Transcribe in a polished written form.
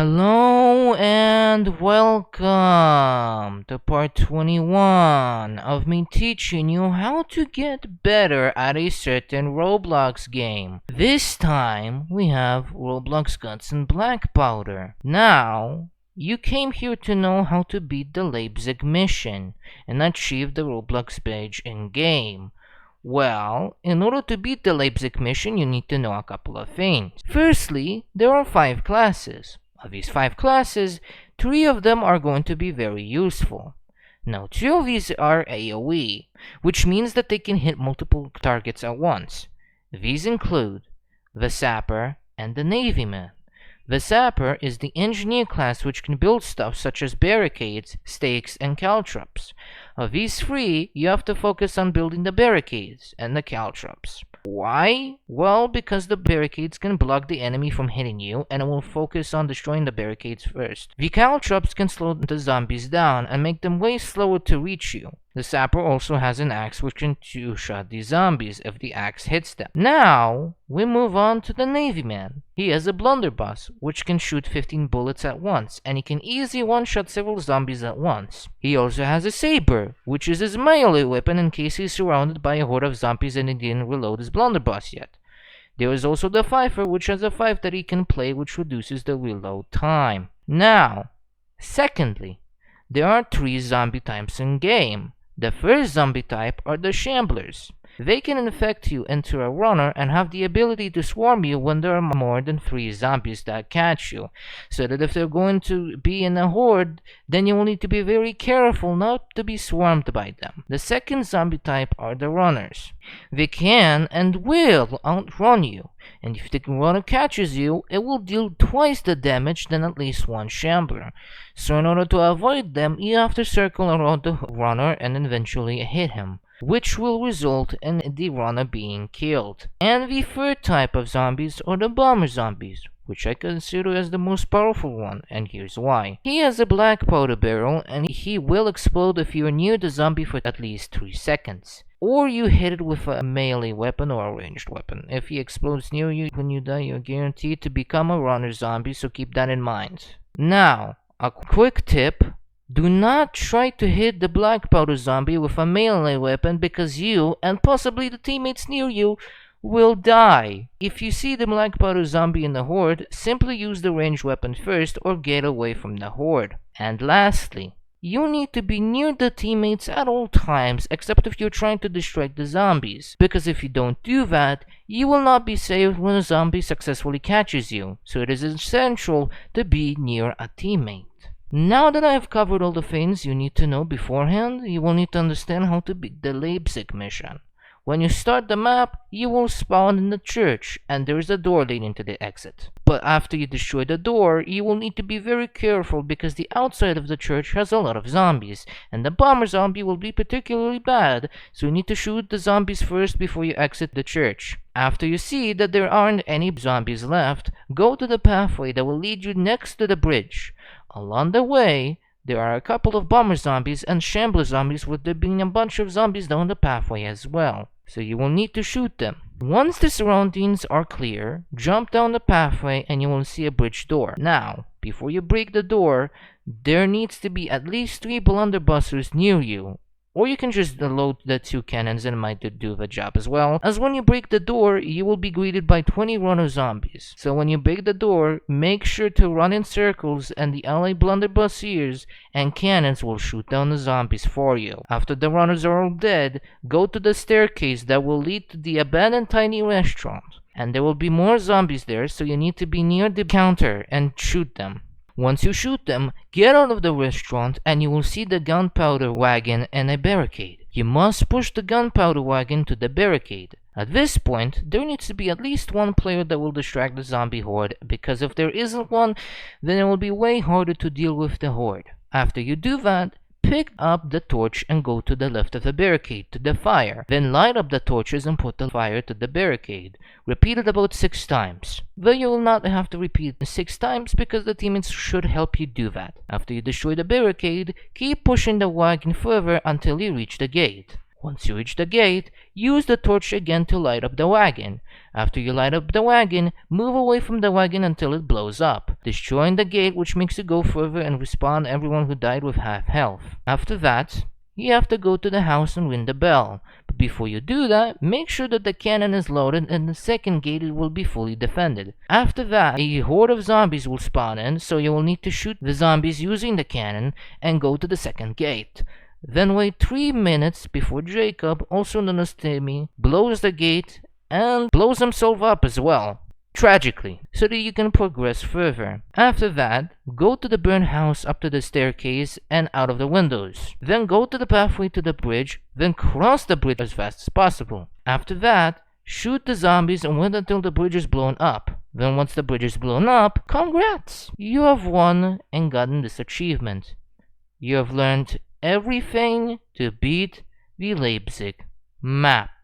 Hello and welcome to part 21 of me teaching you how to get better at a certain Roblox game. This time we have Roblox Guts and Black Powder. Now, you came here to know how to beat the Leipzig mission and achieve the Roblox badge in-game. Well, in order to beat the Leipzig mission, you need to know a couple of things. Firstly, there are 5 classes. Of these 5 classes, 3 of them are going to be very useful. Now, 2 of these are AoE, which means that they can hit multiple targets at once. These include the Sapper and the Navyman. The Sapper is the engineer class which can build stuff such as barricades, stakes, and caltrops. Of these 3, you have to focus on building the barricades and the caltrops. Why? Well, because the barricades can block the enemy from hitting you, and it will focus on destroying the barricades first. The caltrops can slow the zombies down and make them way slower to reach you. The Sapper also has an axe which can two-shot the zombies if the axe hits them. Now, we move on to the Navyman. He has a blunderbuss which can shoot 15 bullets at once, and he can easily one-shot several zombies at once. He also has a saber, which is his melee weapon in case he's surrounded by a horde of zombies and he didn't reload his blunderbuss yet. There is also the Pfeiffer, which has a fife that he can play which reduces the reload time. Now, secondly, there are 3 zombie types in game. The first zombie type are the Shamblers. They can infect you into a runner and have the ability to swarm you when there are more than 3 zombies that catch you, so that if they're going to be in a horde, then you will need to be very careful not to be swarmed by them. The second zombie type are the Runners. They can and will outrun you, and if the runner catches you, it will deal twice the damage than at least one Shambler. So in order to avoid them, you have to circle around the runner and eventually hit him, which will result in the runner being killed. And the third type of zombies are the Bomber Zombies, which I consider as the most powerful one, and here's why. He has a black powder barrel, and he will explode if you're near the zombie for at least 3 seconds. Or you hit it with a melee weapon or a ranged weapon. If he explodes near you when you die, you're guaranteed to become a runner zombie, so keep that in mind. Now, a quick tip. Do not try to hit the black powder zombie with a melee weapon because you, and possibly the teammates near you, will die. If you see the black powder zombie in the horde, simply use the ranged weapon first or get away from the horde. And lastly, you need to be near the teammates at all times except if you're trying to distract the zombies, because if you don't do that, you will not be saved when a zombie successfully catches you, so it is essential to be near a teammate. Now that I have covered all the things you need to know beforehand, you will need to understand how to beat the Leipzig mission. When you start the map, you will spawn in the church, and there is a door leading to the exit. But after you destroy the door, you will need to be very careful because the outside of the church has a lot of zombies, and the bomber zombie will be particularly bad, so you need to shoot the zombies first before you exit the church. After you see that there aren't any zombies left, go to the pathway that will lead you next to the bridge. Along the way, there are a couple of bomber zombies and shambler zombies, with there being a bunch of zombies down the pathway as well, so you will need to shoot them. Once the surroundings are clear, jump down the pathway and you will see a bridge door. Now, before you break the door, there needs to be at least 3 blunderbusters near you. Or you can just load the 2 cannons and it might do the job as well, as when you break the door, you will be greeted by 20 runner zombies. So when you break the door, make sure to run in circles and the ally blunderbussiers and cannons will shoot down the zombies for you. After the runners are all dead, go to the staircase that will lead to the abandoned tiny restaurant. And there will be more zombies there, so you need to be near the counter and shoot them. Once you shoot them, get out of the restaurant and you will see the gunpowder wagon and a barricade. You must push the gunpowder wagon to the barricade. At this point, there needs to be at least 1 player that will distract the zombie horde, because if there isn't one, then it will be way harder to deal with the horde. After you do that, pick up the torch and go to the left of the barricade to the fire. Then light up the torches and put the fire to the barricade. Repeat it about 6 times. Though you will not have to repeat it 6 times because the teammates should help you do that. After you destroy the barricade, keep pushing the wagon further until you reach the gate. Once you reach the gate, use the torch again to light up the wagon. After you light up the wagon, move away from the wagon until it blows up, destroying the gate, which makes you go further and respawn everyone who died with half health. After that, you have to go to the house and ring the bell. But before you do that, make sure that the cannon is loaded and the second gate will be fully defended. After that, a horde of zombies will spawn in, so you will need to shoot the zombies using the cannon and go to the second gate. Then wait 3 minutes before Jacob, also known as Timmy, blows the gate and blows himself up as well, tragically, so that you can progress further. After that, go to the burnt house up to the staircase and out of the windows. Then go to the pathway to the bridge, then cross the bridge as fast as possible. After that, shoot the zombies and wait until the bridge is blown up. Then once the bridge is blown up, congrats! You have won and gotten this achievement. You have learned everything to beat the Leipzig map.